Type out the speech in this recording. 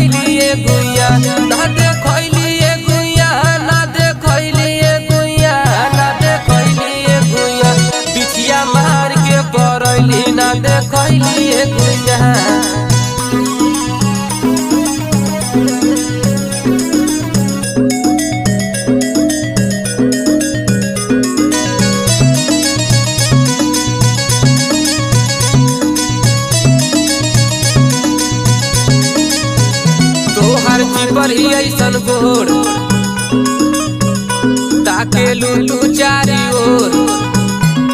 देखैलिए गुइया ना देखैलिए गुइया ना देखैलिए गुइया ना देखैलिए गुइया बिछिया मार के परैली ना देखैलिए गुइया। पर ही ऐसन गोर ताके लू तू चारी ओर